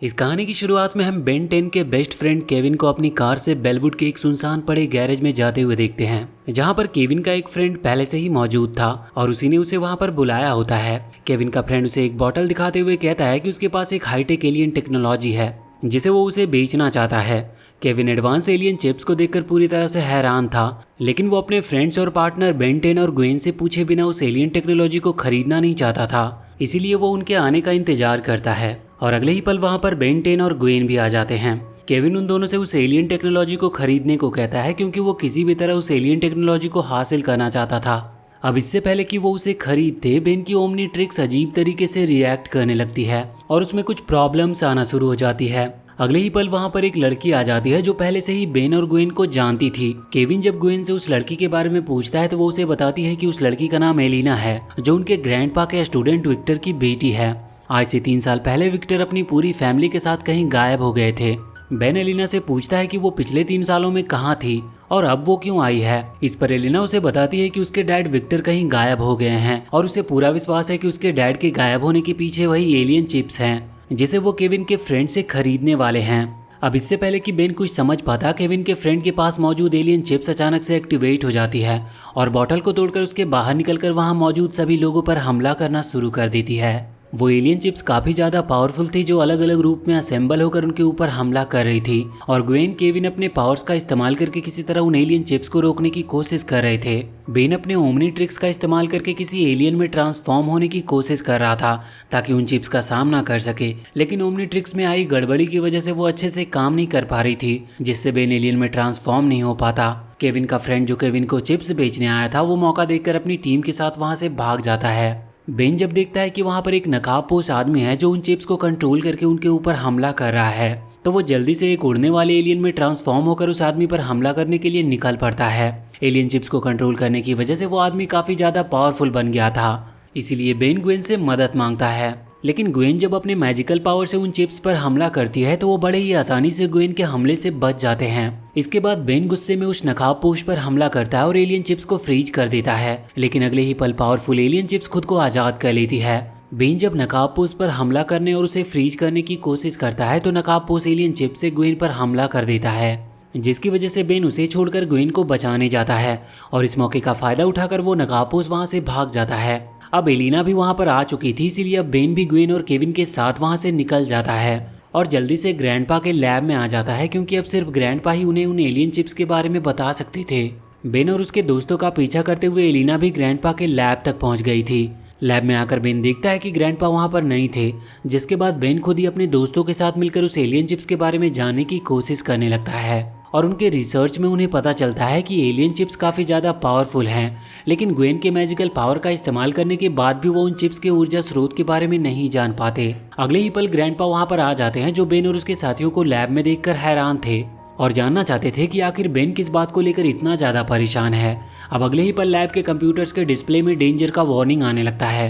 इस कहानी की शुरुआत में हम बेन 10 के बेस्ट फ्रेंड केविन को अपनी कार से बेलवुड के एक सुनसान पड़े गैरेज में जाते हुए देखते हैं, जहां पर केविन का एक फ्रेंड पहले से ही मौजूद था और उसी ने उसे वहां पर बुलाया होता है। केविन का फ्रेंड उसे एक बॉटल दिखाते हुए कहता है कि उसके पास एक हाईटेक एलियन टेक्नोलॉजी है जिसे वो उसे बेचना चाहता है। केविन एडवांस एलियन चिप्स को देखकर पूरी तरह से हैरान था, लेकिन वो अपने फ्रेंड्स और पार्टनर बेन 10 और ग्वेन से पूछे बिना उस एलियन टेक्नोलॉजी को खरीदना नहीं चाहता था। इसीलिए वो उनके आने का इंतजार करता है और अगले ही पल वहां पर बेन 10 और ग्वेन भी आ जाते हैं। केविन उन दोनों से उस एलियन टेक्नोलॉजी को खरीदने को कहता है क्योंकि वो किसी भी तरह उस एलियन टेक्नोलॉजी को हासिल करना चाहता था। अब इससे पहले कि वो उसे खरीदते, बेन की ओमनीट्रिक्स अजीब तरीके से रिएक्ट करने लगती है और उसमें कुछ प्रॉब्लम्स आना शुरू हो जाती है। अगले ही पल वहां पर एक लड़की आ जाती है जो पहले से ही बेन और ग्वेन को जानती थी। केविन जब ग्वेन से उस लड़की के बारे में पूछता है तो वो उसे बताती है कि उस लड़की का नाम एलिना है, जो उनके ग्रैंडपा के स्टूडेंट विक्टर की बेटी है। आज से 3 साल पहले विक्टर अपनी पूरी फैमिली के साथ कहीं गायब हो गए थे। बेन एलिना से पूछता है कि वो पिछले 3 सालों में कहाँ थी और अब वो क्यों आई है। इस पर एलिना उसे बताती है कि उसके डैड विक्टर कहीं गायब हो गए हैं और उसे पूरा विश्वास है कि उसके डैड के गायब होने के पीछे वही एलियन चिप्स हैं जिसे वो केविन के फ्रेंड से खरीदने वाले हैं। अब इससे पहले कि बेन कुछ समझ पाता, केविन के फ्रेंड के पास मौजूद एलियन चिप्स अचानक से एक्टिवेट हो जाती है और बॉटल को तोड़कर उसके बाहर निकलकर वहां मौजूद सभी लोगों पर हमला करना शुरू कर देती है। वो एलियन चिप्स काफी ज्यादा पावरफुल थी जो अलग अलग रूप में असेंबल होकर उनके ऊपर हमला कर रही थी और ग्वेन केविन अपने पावर्स का इस्तेमाल करके किसी तरह उन एलियन चिप्स को रोकने की कोशिश कर रहे थे। बेन अपने ओमनीट्रिक्स का इस्तेमाल करके किसी एलियन में ट्रांसफॉर्म होने की कोशिश कर रहा था ताकि उन चिप्स का सामना कर सके, लेकिन ओमनीट्रिक्स में आई गड़बड़ी की वजह से वो अच्छे से काम नहीं कर पा रही थी, जिससे बेन एलियन में ट्रांसफॉर्म नहीं हो पाता। केविन का फ्रेंड जो केविन को चिप्स बेचने आया था वो मौका देखकर अपनी टीम के साथ वहां से भाग जाता है। बेन जब देखता है कि वहां पर एक नकाबपोश आदमी है जो उन चिप्स को कंट्रोल करके उनके ऊपर हमला कर रहा है, तो वो जल्दी से एक उड़ने वाले एलियन में ट्रांसफॉर्म होकर उस आदमी पर हमला करने के लिए निकल पड़ता है। एलियन चिप्स को कंट्रोल करने की वजह से वो आदमी काफी ज्यादा पावरफुल बन गया था, इसीलिए बेन ग्वेन से मदद मांगता है। लेकिन ग्वेन जब अपने मैजिकल पावर से उन चिप्स पर हमला करती है तो वो बड़े ही आसानी से ग्वेन के हमले से बच जाते हैं। इसके बाद बेन गुस्से में उस नकाबपोश पर हमला करता है और एलियन चिप्स को फ्रीज कर देता है, लेकिन अगले ही पल पावरफुल एलियन चिप्स खुद को आजाद कर लेती है। बेन जब नकाबपोश पर हमला करने और उसे फ्रीज करने की कोशिश करता है तो नकाबपोश एलियन चिप्स से ग्वेन पर हमला कर देता है, जिसकी वजह से बेन उसे छोड़कर ग्वेन को बचाने जाता है और इस मौके का फायदा उठाकर वो नकाबपोश वहां से भाग जाता है। अब एलिना भी वहां पर आ चुकी थी, इसीलिए अब बेन भी ग्वेन और केविन के साथ वहां से निकल जाता है और जल्दी से ग्रैंडपा के लैब में आ जाता है क्योंकि अब सिर्फ ग्रैंडपा ही उन्हें उन एलियन चिप्स के बारे में बता सकते थे। बेन और उसके दोस्तों का पीछा करते हुए एलिना भी ग्रैंडपा के लैब तक पहुंच गई थी। लैब में आकर बेन देखता है कि ग्रैंडपा वहां पर नहीं थे, जिसके बाद बेन खुद ही अपने दोस्तों के साथ मिलकर उस एलियन चिप्स के बारे में जानने की कोशिश करने लगता है और उनके रिसर्च में उन्हें पता चलता है कि एलियन चिप्स काफ़ी ज़्यादा पावरफुल हैं, लेकिन ग्वेन के मैजिकल पावर का इस्तेमाल करने के बाद भी वो उन चिप्स के ऊर्जा स्रोत के बारे में नहीं जान पाते। अगले ही पल ग्रैंडपा वहां पर आ जाते हैं जो बेन और उसके साथियों को लैब में देखकर हैरान थे और जानना चाहते थे कि आखिर बेन किस बात को लेकर इतना ज़्यादा परेशान है। अब अगले ही पल लैब के कंप्यूटर्स के डिस्प्ले में डेंजर का वार्निंग आने लगता है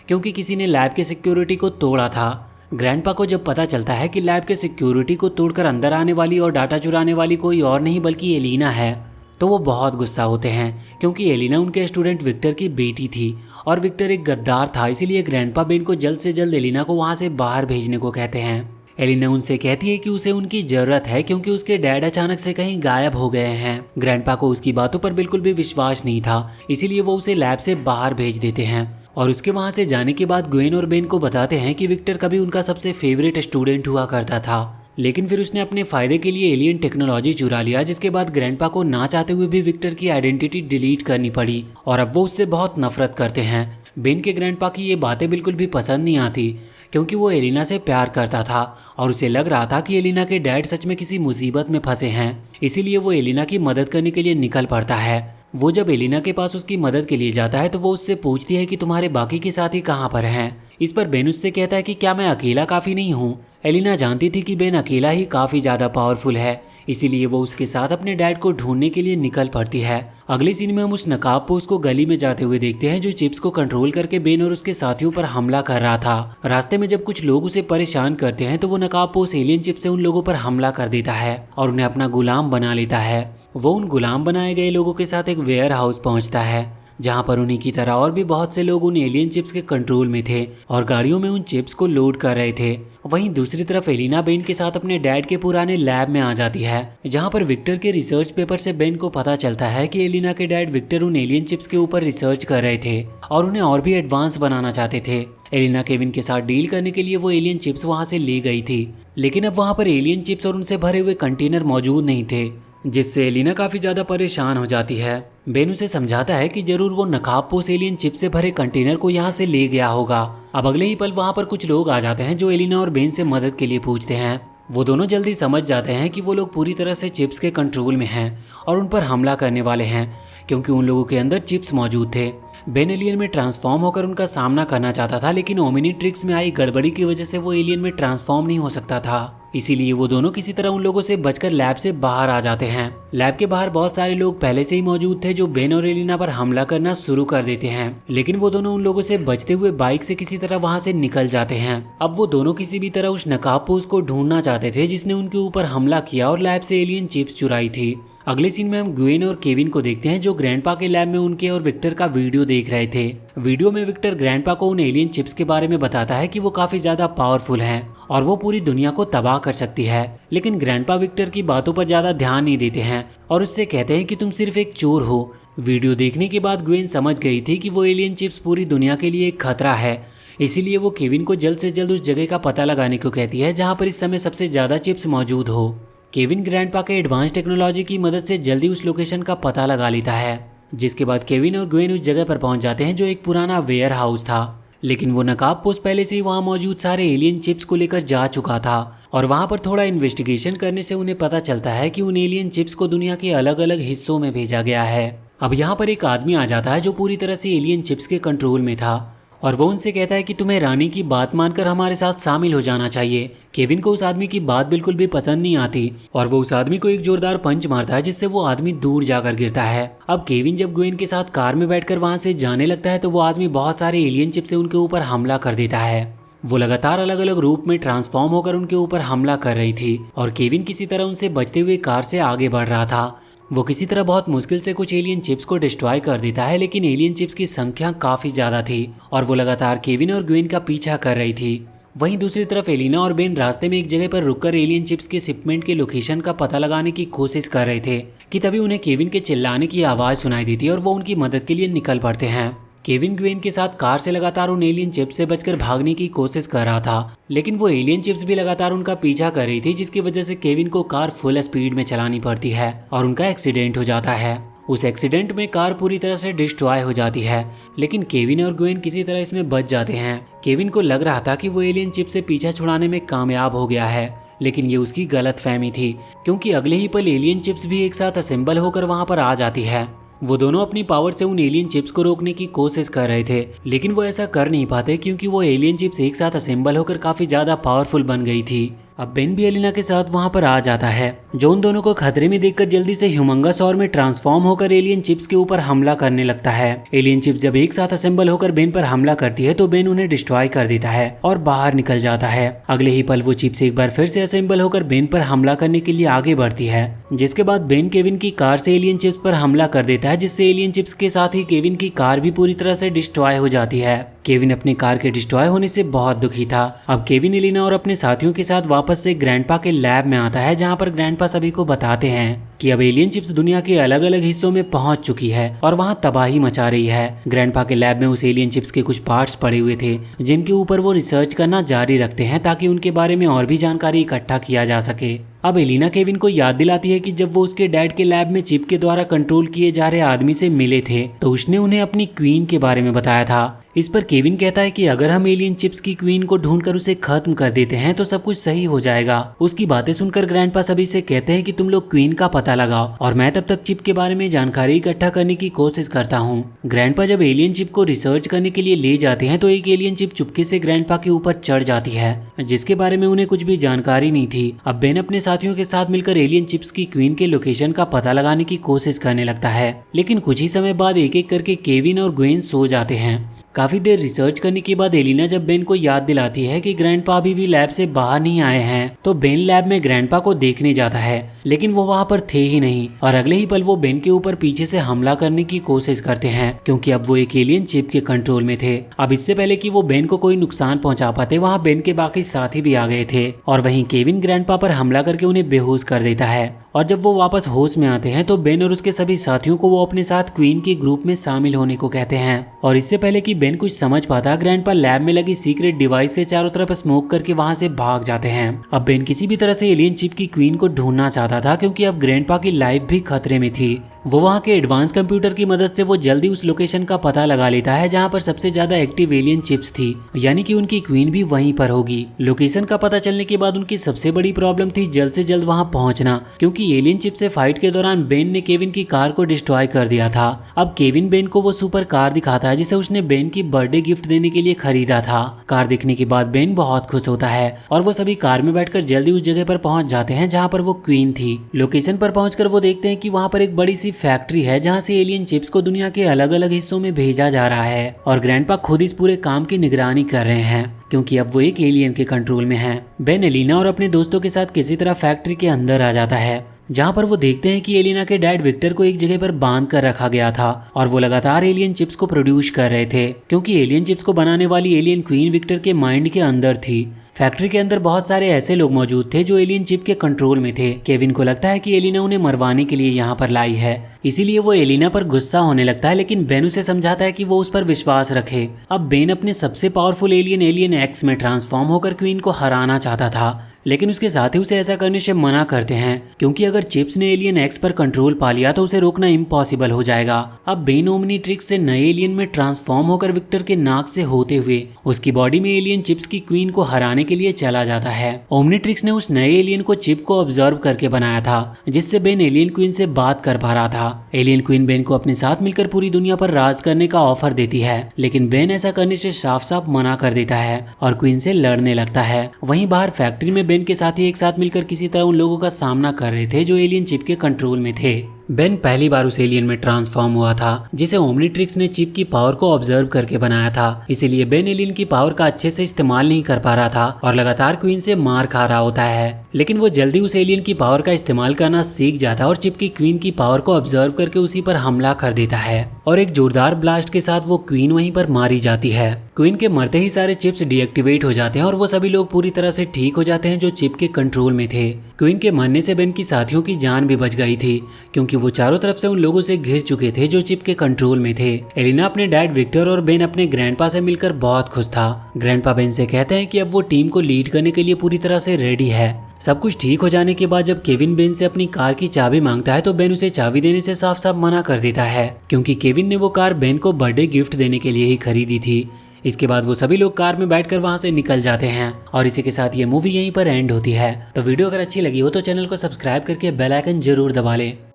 क्योंकि किसी ने लैब के सिक्योरिटी को तोड़ा था। ग्रैंडपा को जब पता चलता है कि लैब के सिक्योरिटी को तोड़कर अंदर आने वाली और डाटा चुराने वाली कोई और नहीं बल्कि एलिना है, तो वो बहुत गुस्सा होते हैं क्योंकि एलिना उनके स्टूडेंट विक्टर की बेटी थी और विक्टर एक गद्दार था। इसीलिए ग्रैंडपा बेन को जल्द से जल्द एलिना को वहां से बाहर भेजने को कहते हैं। एलिना उनसे कहती है कि उसे उनकी जरूरत है क्योंकि उसके डैड अचानक से कहीं गायब हो गए हैं। ग्रैंडपा को उसकी बातों पर बिल्कुल भी विश्वास नहीं था, इसीलिए वो उसे लैब से बाहर भेज देते हैं और उसके वहां से जाने के बाद ग्वेन और बेन को बताते हैं कि विक्टर कभी उनका सबसे फेवरेट स्टूडेंट हुआ करता था, लेकिन फिर उसने अपने फायदे के लिए एलियन टेक्नोलॉजी चुरा लिया, जिसके बाद ग्रैंडपा को ना चाहते हुए भी विक्टर की आइडेंटिटी डिलीट करनी पड़ी और अब वो उससे बहुत नफरत करते हैं। बेन के ग्रैंडपा की ये बातें बिल्कुल भी पसंद नहीं आती क्योंकि वो एलिना से प्यार करता था और उसे लग रहा था कि एलिना के डैड सच में किसी मुसीबत में फंसे हैं, इसीलिए वो एलिना की मदद करने के लिए निकल पड़ता है। वो जब एलिना के पास उसकी मदद के लिए जाता है तो वो उससे पूछती है कि तुम्हारे बाकी के साथी कहाँ पर हैं। इस पर बेन उससे कहता है कि क्या मैं अकेला काफ़ी नहीं हूँ। एलिना जानती थी कि बेन अकेला ही काफ़ी ज़्यादा पावरफुल है, इसीलिए वो उसके साथ अपने डैड को ढूंढने के लिए निकल पड़ती है। अगले सीन में हम उस नकाबपोश को गली में जाते हुए देखते हैं जो चिप्स को कंट्रोल करके बेन और उसके साथियों पर हमला कर रहा था। रास्ते में जब कुछ लोग उसे परेशान करते हैं तो वो नकाबपोश एलियन चिप्स से उन लोगों पर हमला कर देता है और उन्हें अपना गुलाम बना लेता है। वो उन गुलाम बनाए गए लोगों के साथ एक वेयर हाउस पहुंचता है जहाँ पर उन्हीं की तरह और भी बहुत से लोग उन एलियन चिप्स के कंट्रोल में थे और गाड़ियों में उन चिप्स को लोड कर रहे थे। वहीं दूसरी तरफ एलिना बेन के साथ अपने डैड के पुराने लैब में आ जाती है, जहाँ पर विक्टर के रिसर्च पेपर से बेन को पता चलता है कि एलिना के डैड विक्टर उन एलियन चिप्स के ऊपर रिसर्च कर रहे थे और उन्हें और भी एडवांस बनाना चाहते थे। एलिना केविन के साथ डील करने के लिए वो एलियन चिप्स वहाँ से ले गई थी, लेकिन अब वहाँ पर एलियन चिप्स और उनसे भरे हुए कंटेनर मौजूद नहीं थे, जिससे एलिना काफी ज्यादा परेशान हो जाती है। बेन उसे समझाता है कि जरूर वो नकाबपोश एलियन चिप से भरे कंटेनर को यहाँ से ले गया होगा। अब अगले ही पल वहाँ पर कुछ लोग आ जाते हैं जो एलिना और बेन से मदद के लिए पूछते हैं। वो दोनों जल्दी समझ जाते हैं कि वो लोग पूरी तरह से चिप्स के कंट्रोल में हैं और उन पर हमला करने वाले हैं, क्योंकि उन लोगों के अंदर चिप्स मौजूद थे। बेन एलियन में ट्रांसफॉर्म होकर उनका सामना करना चाहता था, लेकिन ओमिनिट्रिक्स में आई गड़बड़ी की वजह से वो एलियन में ट्रांसफॉर्म नहीं हो सकता था। इसीलिए वो दोनों किसी तरह उन लोगों से बचकर लैब से बाहर आ जाते हैं। लैब के बाहर बहुत सारे लोग पहले से ही मौजूद थे जो बेन और एलिना पर हमला करना शुरू कर देते हैं, लेकिन वो दोनों उन लोगों से बचते हुए बाइक से किसी तरह वहां से निकल जाते हैं। अब वो दोनों किसी भी तरह उस नकाबपोश को ढूंढना चाहते थे जिसने उनके ऊपर हमला किया और लैब से एलियन चिप्स चुराई थी। अगले सीन में हम ग्वेन और केविन को देखते हैं जो ग्रैंडपा के लैब में उनके और विक्टर का वीडियो देख रहे थे। वीडियो में विक्टर ग्रैंडपा को उन एलियन चिप्स के बारे में बताता है कि वो काफी ज्यादा पावरफुल हैं और वो पूरी दुनिया को तबाह कर सकती है, लेकिन ग्रैंडपा विक्टर की बातों पर ज्यादा ध्यान नहीं देते हैं और उससे कहते हैं कि तुम सिर्फ एक चोर हो। वीडियो देखने के बाद ग्वेन समझ गई थी कि वो एलियन चिप्स पूरी दुनिया के लिए एक खतरा है, इसीलिए वो केविन को जल्द से जल्द उस जगह का पता लगाने को कहती है जहाँ पर इस समय सबसे ज्यादा चिप्स मौजूद हो। केविन ग्रैंडपा के एडवांस टेक्नोलॉजी की मदद से जल्दी उस लोकेशन का पता लगा लेता है, जिसके बाद केविन और ग्वेन उस जगह पर पहुंच जाते हैं जो एक पुराना वेयर हाउस था, लेकिन वो नकाबपोश पहले से ही वहां मौजूद सारे एलियन चिप्स को लेकर जा चुका था और वहां पर थोड़ा इन्वेस्टिगेशन करने से उन्हें पता चलता है कि उन एलियन चिप्स को दुनिया के अलग अलग हिस्सों में भेजा गया है। अब यहाँ पर एक आदमी आ जाता है जो पूरी तरह से एलियन चिप्स के कंट्रोल में था और वो उनसे कहता है कि तुम्हें रानी की बात मानकर हमारे साथ शामिल हो जाना चाहिए। केविन को उस आदमी की बात बिल्कुल भी पसंद नहीं आती और वो उस आदमी को एक जोरदार पंच मारता है जिससे वो आदमी दूर जाकर गिरता है। अब केविन जब ग्वेन के साथ कार में बैठकर वहां से जाने लगता है तो वो आदमी बहुत सारे एलियन चिप से उनके ऊपर हमला कर देता है। वो लगातार अलग अलग रूप में ट्रांसफॉर्म होकर उनके ऊपर हमला कर रही थी और केविन किसी तरह उनसे बचते हुए कार से आगे बढ़ रहा था। वो किसी तरह बहुत मुश्किल से कुछ एलियन चिप्स को डिस्ट्रॉय कर देता है, लेकिन एलियन चिप्स की संख्या काफी ज्यादा थी और वो लगातार केविन और ग्वेन का पीछा कर रही थी। वहीं दूसरी तरफ एलिना और बेन रास्ते में एक जगह पर रुककर एलियन चिप्स के शिपमेंट के लोकेशन का पता लगाने की कोशिश कर रहे थे कि तभी उन्हें केविन के चिल्लाने की आवाज सुनाई देती है और वो उनकी मदद के लिए निकल पड़ते हैं। केविन ग्वेन के साथ कार से लगातार उन एलियन चिप्स से बचकर भागने की कोशिश कर रहा था, लेकिन वो एलियन चिप्स भी लगातार उनका पीछा कर रही थी, जिसकी वजह से केविन को कार फुल स्पीड में चलानी पड़ती है और उनका एक्सीडेंट हो जाता है। उस एक्सीडेंट में कार पूरी तरह से डिस्ट्रॉय हो जाती है, लेकिन केविन और ग्वेन किसी तरह इसमें बच जाते हैं। केविन को लग रहा था कि वो एलियन चिप्स से पीछा छुड़ाने में कामयाब हो गया है, लेकिन ये उसकी गलतफहमी थी, क्योंकि अगले ही पल एलियन चिप्स भी एक साथ असेंबल होकर वहां पर आ जाती है। वो दोनों अपनी पावर से उन एलियन चिप्स को रोकने की कोशिश कर रहे थे, लेकिन वो ऐसा कर नहीं पाते क्योंकि वो एलियन चिप्स एक साथ असेंबल होकर काफी ज्यादा पावरफुल बन गई थी। अब बेन भी एलिना के साथ वहां पर आ जाता है, जो उन दोनों को खतरे में देखकर जल्दी से ह्यूमंगस और में ट्रांसफॉर्म होकर एलियन चिप्स के ऊपर हमला करने लगता है। एलियन चिप्स जब एक साथ असेंबल होकर बेन पर हमला करती है तो बेन उन्हें डिस्ट्रॉय कर देता है और बाहर निकल जाता है। अगले ही पल वो चिप्स एक बार फिर से असेंबल होकर बेन पर हमला करने के लिए आगे बढ़ती है, जिसके बाद बेन केविन की कार से एलियन चिप्स पर हमला कर देता है, जिससे एलियन चिप्स के साथ ही केविन की कार भी पूरी तरह से डिस्ट्रॉय हो जाती है। केविन अपनी कार के डिस्ट्रॉय होने से बहुत दुखी था। अब केविन एलिना और अपने साथियों के साथ वापस से ग्रैंडपा के लैब में आता है, जहां पर ग्रैंडपा सभी को बताते हैं कि अब एलियन चिप्स दुनिया के अलग अलग हिस्सों में पहुंच चुकी है और वहां तबाही मचा रही है। ग्रैंडपा के लैब में उस एलियन चिप्स के कुछ पार्ट्स पड़े हुए थे, जिनके ऊपर वो रिसर्च करना जारी रखते हैं ताकि उनके बारे में और भी जानकारी इकट्ठा किया जा सके। अब एलिना केविन को याद दिलाती है कि जब वो उसके डैड के लैब में चिप के द्वारा कंट्रोल किए जा रहे आदमी से मिले थे तो उसने उन्हें अपनी क्वीन के बारे में बताया था। इस पर केविन कहता है कि अगर हम एलियन चिप्स की क्वीन को ढूंढकर उसे खत्म कर देते हैं तो सब कुछ सही हो जाएगा। उसकी बातें सुनकर ग्रैंडपा सभी से कहते हैं कि तुम लोग क्वीन का पता लगाओ और मैं तब तक चिप के बारे में जानकारी इकट्ठा करने की कोशिश करता हूँ। ग्रैंडपा जब एलियन चिप को रिसर्च करने के लिए ले जाते हैं तो एक एलियन चिप चुपके से ग्रैंडपा के ऊपर चढ़ जाती है, जिसके बारे में उन्हें कुछ भी जानकारी नहीं थी। अब बेन अपने साथियों के साथ मिलकर एलियन चिप्स की क्वीन के लोकेशन का पता लगाने की कोशिश करने लगता है, लेकिन कुछ ही समय बाद एक एक करके केविन और ग्वेन सो जाते हैं। काफी देर रिसर्च करने के बाद एलिना जब बेन को याद दिलाती है कि ग्रैंडपा अभी भी लैब से बाहर नहीं आए हैं, तो बेन लैब में ग्रैंडपा को देखने जाता है, लेकिन वो वहाँ पर थे ही नहीं और अगले ही पल वो बेन के ऊपर पीछे से हमला करने की कोशिश करते हैं, क्योंकि अब वो एक एलियन चिप के कंट्रोल में थे। अब इससे पहले कि वो बेन को कोई नुकसान पहुंचा पाते, वहाँ बेन के बाकी साथी भी आ गए थे और वहीं केविन ग्रैंडपा पर हमला करके उन्हें बेहोश कर देता है। और जब वो वापस होश में आते हैं तो बेन और उसके सभी साथियों को वो अपने साथ क्वीन के ग्रुप में शामिल होने को कहते हैं। और इससे पहले कि बेन कुछ समझ पाता, ग्रैंडपा लैब में लगी सीक्रेट डिवाइस से चारों तरफ स्मोक करके वहां से भाग जाते हैं। अब बेन किसी भी तरह से एलियन चिप की क्वीन को ढूंढना चाहता था, क्योंकि अब ग्रैंडपा की लाइफ भी खतरे में थी। वो वहाँ के एडवांस कंप्यूटर की मदद से वो जल्दी उस लोकेशन का पता लगा लेता है जहाँ पर सबसे ज्यादा एक्टिव एलियन चिप्स थी, यानी कि उनकी क्वीन भी वहीं पर होगी। लोकेशन का पता चलने के बाद उनकी सबसे बड़ी प्रॉब्लम थी जल्द से जल्द वहाँ पहुँचना, क्योंकि एलियन चिप से फाइट के दौरान बेन ने केविन की कार को डिस्ट्रॉय कर दिया था। अब केविन बेन को वो सुपर कार दिखाता है जिसे उसने बेन की बर्थडे गिफ्ट देने के लिए खरीदा था। कार देखने के बाद बेन बहुत खुश होता है और वो सभी कार में बैठकर जल्दी उस जगह पर पहुंच जाते हैं जहां पर वो क्वीन थी। लोकेशन पर पहुंचकर वो देखते हैं कि वहां पर एक बड़ी सी फैक्ट्री है जहां से एलियन चिप्स को दुनिया के अलग अलग हिस्सों में भेजा जा रहा है और ग्रैंडपा खुद इस पूरे काम की निगरानी कर रहे हैं, क्योंकि अब वो एक एलियन के कंट्रोल में हैं। बेन एलिना और अपने दोस्तों के साथ किसी तरह फैक्ट्री के अंदर आ जाता है, जहाँ पर वो देखते हैं कि एलिना के डैड विक्टर को एक जगह पर बांध कर रखा गया था और वो लगातार एलियन चिप्स को प्रोड्यूस कर रहे थे, क्योंकि एलियन चिप्स को बनाने वाली एलियन क्वीन विक्टर के माइंड के अंदर थी। फैक्ट्री के अंदर बहुत सारे ऐसे लोग मौजूद थे जो एलियन चिप के कंट्रोल में थे। केविन को लगता है कि एलिना उन्हें मरवाने के लिए यहाँ पर लाई है, इसीलिए वो एलिना पर गुस्सा होने लगता है, लेकिन बेन उसे समझाता है कि वो उस पर विश्वास रखे। अब बेन अपने सबसे पावरफुल एलियन एक्स में ट्रांसफॉर्म होकर क्वीन को हराना चाहता था, लेकिन उसके साथी उसे ऐसा करने से मना करते हैं, क्योंकि अगर चिप्स ने एलियन एक्स पर कंट्रोल पा लिया तो उसे रोकना इम्पॉसिबल हो जाएगा। अब बेन ओमनीट्रिक्स से नए एलियन में ट्रांसफॉर्म होकर विक्टर के नाक से होते हुए उसकी बॉडी में एलियन चिप्स की क्वीन को हराने के लिए चला जाता है। ओमनीट्रिक्स ने उस नए एलियन को चिप को ऑब्जर्व करके बनाया था, जिससे बेन एलियन क्वीन से बात कर पा रहा था। एलियन क्वीन बेन को अपने साथ मिलकर पूरी दुनिया पर राज करने का ऑफर देती है, लेकिन बेन ऐसा करने से साफ साफ मना कर देता है और क्वीन से लड़ने लगता है। वहीं बाहर फैक्ट्री में बेन के साथी एक साथ मिलकर किसी तरह उन लोगों का सामना कर रहे थे जो एलियन चिप के कंट्रोल में थे। बेन पहली बार उस एलियन में ट्रांसफॉर्म हुआ था जिसे ओमनीट्रिक्स ने चिप की पावर को ऑब्जर्व करके बनाया था, इसीलिए बेन एलियन की पावर का अच्छे से इस्तेमाल नहीं कर पा रहा था और लगातार क्वीन से मार खा रहा होता है। लेकिन वो जल्दी उस एलियन की पावर का इस्तेमाल करना सीख जाता है और चिप की क्वीन की पावर को ऑब्जर्व करके उसी पर हमला कर देता है और एक जोरदार ब्लास्ट के साथ वो क्वीन वहीं पर मारी जाती है। क्वीन के मरते ही सारे चिप्स डीएक्टिवेट हो जाते हैं और वो सभी लोग पूरी तरह से ठीक हो जाते हैं जो चिप के कंट्रोल में थे। क्वीन के मरने से बेन की साथियों की जान भी बच गई थी, क्योंकि वो चारों तरफ से उन लोगों से घिर चुके थे जो चिप के कंट्रोल में थे। एलिना अपने डैड विक्टर और बेन अपने ग्रैंडपा से मिलकर बहुत खुश था। ग्रैंडपा बेन से कहते हैं कि अब वो टीम को लीड करने के लिए पूरी तरह से रेडी है। सब कुछ ठीक हो जाने के बाद जब केविन बेन से अपनी कार की चाबी मांगता है तो बेन उसे चाबी देने से साफ साफ मना कर देता है, क्योंकि केविन ने वो कार बेन को बर्थडे गिफ्ट देने के लिए ही खरीदी थी। इसके बाद वो सभी लोग कार में बैठकर वहां से निकल जाते हैं और इसी के साथ ये मूवी यहीं पर एंड होती है। तो वीडियो अगर अच्छी लगी हो तो चैनल को सब्सक्राइब करके बेल आइकन जरूर दबा लें।